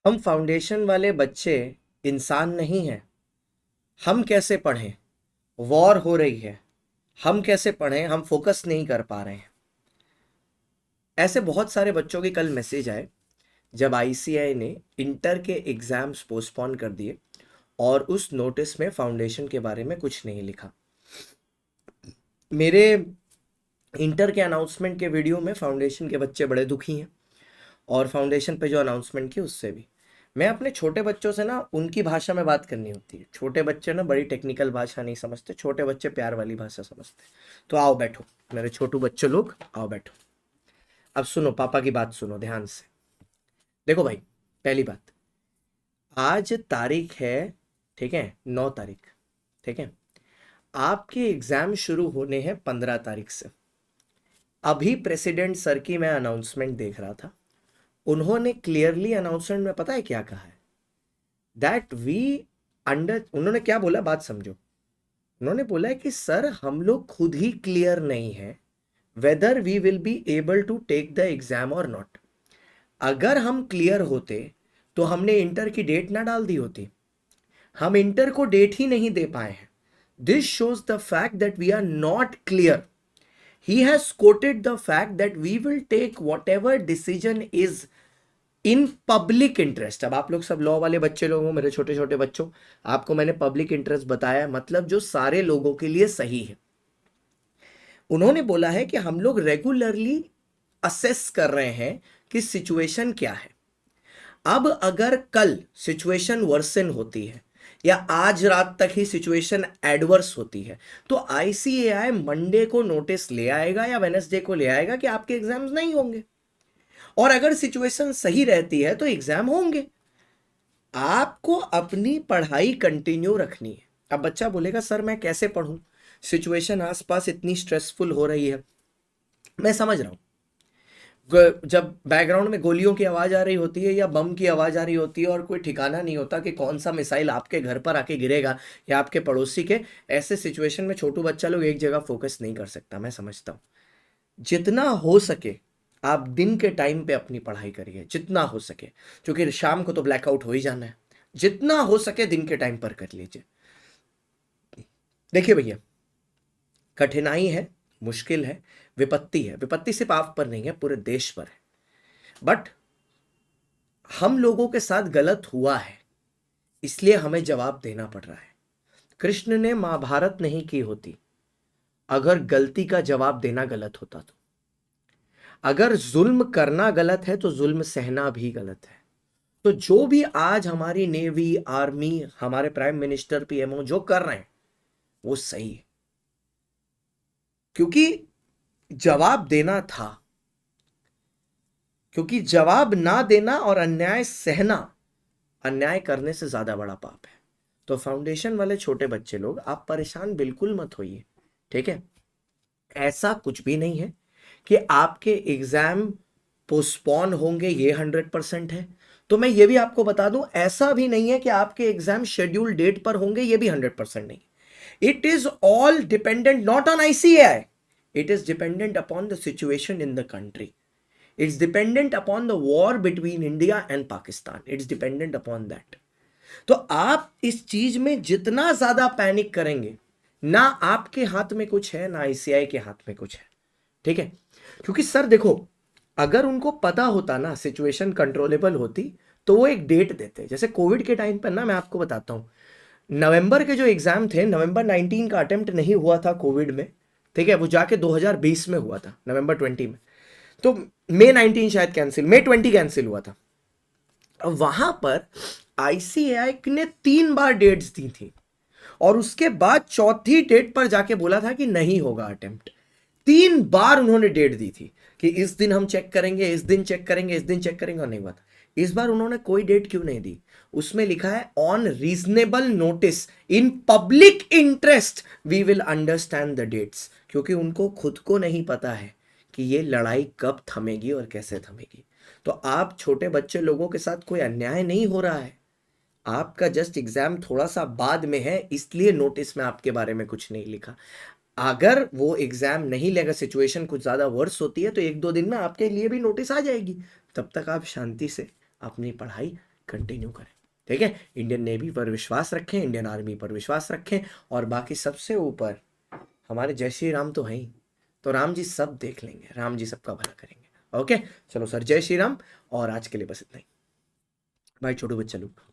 हम फाउंडेशन वाले बच्चे इंसान नहीं हैं। हम कैसे पढ़ें? वॉर हो रही है। हम कैसे पढ़ें? हम फोकस नहीं कर पा रहे हैं। ऐसे बहुत सारे बच्चों के कल मैसेज आए जब आईसीएआई ने इंटर के एग्जाम्स पोस्टपोन कर दिए और उस नोटिस में फाउंडेशन के बारे में कुछ नहीं लिखा। मेरे इंटर के अनाउंसमेंट के वीडियो में फाउंडेशन के बच्चे बड़े दुखी हैं और फाउंडेशन पे जो अनाउंसमेंट की उससे भी। मैं अपने छोटे बच्चों से ना उनकी भाषा में बात करनी होती है। छोटे बच्चे ना बड़ी टेक्निकल भाषा नहीं समझते, छोटे बच्चे प्यार वाली भाषा समझते। तो आओ बैठो मेरे छोटू बच्चे लोग, आओ बैठो। अब सुनो, पापा की बात सुनो ध्यान से। देखो भाई, पहली बात, आज तारीख है, ठीक है, 9 तारीख, ठीक है। आपके एग्जाम शुरू होने हैं 15 तारीख से। अभी प्रेसिडेंट सर की मैं अनाउंसमेंट देख रहा था। उन्होंने क्लियरली अनाउंसमेंट में पता है क्या कहा है? दैट वी अंडर, उन्होंने क्या बोला, बात समझो। उन्होंने बोला है कि सर हम लोग खुद ही क्लियर नहीं है whether we will be able to take the exam और नॉट। अगर हम क्लियर होते तो हमने इंटर की डेट ना डाल दी होती। हम इंटर को डेट ही नहीं दे पाए हैं। This shows the fact that we are not clear. He has quoted the fact that we will take whatever decision is in public interest. अब आप लोग सब लॉ वाले बच्चे लोग हो, मेरे छोटे छोटे बच्चों, आपको मैंने पब्लिक इंटरेस्ट बताया, मतलब जो सारे लोगों के लिए सही है। उन्होंने बोला है कि हम लोग रेगुलरली असेस कर रहे हैं कि सिचुएशन क्या है। अब अगर कल सिचुएशन वर्सन होती है या आज रात तक ही सिचुएशन एडवर्स होती है तो आईसीएआई मंडे को नोटिस ले आएगा या वेडनेसडे को ले आएगा कि आपके एग्जाम्स नहीं होंगे। और अगर सिचुएशन सही रहती है तो एग्जाम होंगे। आपको अपनी पढ़ाई कंटिन्यू रखनी है। अब बच्चा बोलेगा सर मैं कैसे पढ़ूं, सिचुएशन आसपास इतनी स्ट्रेसफुल हो रही है। मैं समझ रहा हूं, जब बैकग्राउंड में गोलियों की आवाज आ रही होती है या बम की आवाज आ रही होती है और कोई ठिकाना नहीं होता कि कौन सा मिसाइल आपके घर पर आके गिरेगा या आपके पड़ोसी के, ऐसे सिचुएशन में छोटू बच्चा लोग एक जगह फोकस नहीं कर सकता। मैं समझता हूँ। जितना हो सके आप दिन के टाइम पे अपनी पढ़ाई करिए, जितना हो सके, क्योंकि शाम को तो ब्लैकआउट हो ही जाना है। जितना हो सके दिन के टाइम पर कर लीजिए। देखिए भैया, कठिनाई है, मुश्किल है, विपत्ति है। विपत्ति सिर्फ आप पर नहीं है, पूरे देश पर है। बट हम लोगों के साथ गलत हुआ है, इसलिए हमें जवाब देना पड़ रहा है। कृष्ण ने महाभारत नहीं की होती अगर गलती का जवाब देना गलत होता तो। अगर जुल्म करना गलत है तो जुल्म सहना भी गलत है। तो जो भी आज हमारी नेवी, आर्मी, हमारे प्राइम मिनिस्टर, पीएमओ जो कर रहे हैं वो सही है, क्योंकि जवाब देना था। क्योंकि जवाब ना देना और अन्याय सहना अन्याय करने से ज्यादा बड़ा पाप है। तो फाउंडेशन वाले छोटे बच्चे लोग, आप परेशान बिल्कुल मत होइए, ठीक है। ऐसा कुछ भी नहीं है कि आपके एग्जाम पोस्टपोन होंगे, ये 100% है। तो मैं ये भी आपको बता दूं, ऐसा भी नहीं है कि आपके एग्जाम शेड्यूल डेट पर होंगे, ये भी 100% नहीं। It is all dependent not on ICAI, it is dependent upon the situation in the country. It's dependent upon the war between India and Pakistan, it's dependent upon that. तो आप इस चीज में जितना ज्यादा पैनिक करेंगे, ना आपके हाथ में कुछ है ना आईसीआई के हाथ में कुछ है, ठीक है। क्योंकि सर देखो, अगर उनको पता होता ना सिचुएशन कंट्रोलेबल होती तो वो एक डेट देते। जैसे कोविड के टाइम पर ना, मैं आपको बताता हूं, नवंबर के जो एग्जाम थे, नवंबर 19 का अटेम्प्ट नहीं हुआ था कोविड में, ठीक है, वो जाके 2020 में हुआ था, नवंबर 20 में। तो मई 19 शायद कैंसिल, मई 20 कैंसिल हुआ था। अब वहां पर आईसीएआई ने 3 बार डेट्स दी थी और उसके बाद चौथी डेट पर जाके बोला था कि नहीं होगा अटेम्प्ट। 3 बार उन्होंने डेट दी थी कि इस दिन हम चेक करेंगे, इस दिन चेक करेंगे, इस दिन चेक करेंगे, और नहीं हुआ था। इस बार उन्होंने कोई डेट क्यों नहीं दी? उसमें लिखा है on reasonable notice in public interest we will understand the dates. क्योंकि उनको खुद को नहीं पता है कि ये लड़ाई कब थमेगी और कैसे थमेगी। तो आप छोटे बच्चे लोगों के साथ कोई अन्याय नहीं हो रहा है। आपका जस्ट एग्जाम थोड़ा सा बाद में है, इसलिए नोटिस में आपके बारे में कुछ नहीं लिखा। अगर वो एग्जाम नहीं लेगा, सिचुएशन कुछ ज्यादा वर्स होती है, तो 1-2 दिन में आपके लिए भी नोटिस आ जाएगी। तब तक आप शांति से अपनी पढ़ाई कंटिन्यू करें। ठीक है, इंडियन नेवी पर विश्वास रखें, इंडियन आर्मी पर विश्वास रखें, और बाकी सबसे ऊपर हमारे जय श्री राम तो हैं ही, तो राम जी सब देख लेंगे, राम जी सबका भला करेंगे। ओके, चलो सर, जय श्री राम। और आज के लिए बस इतना ही। बाय छोटू बच्चा लोग।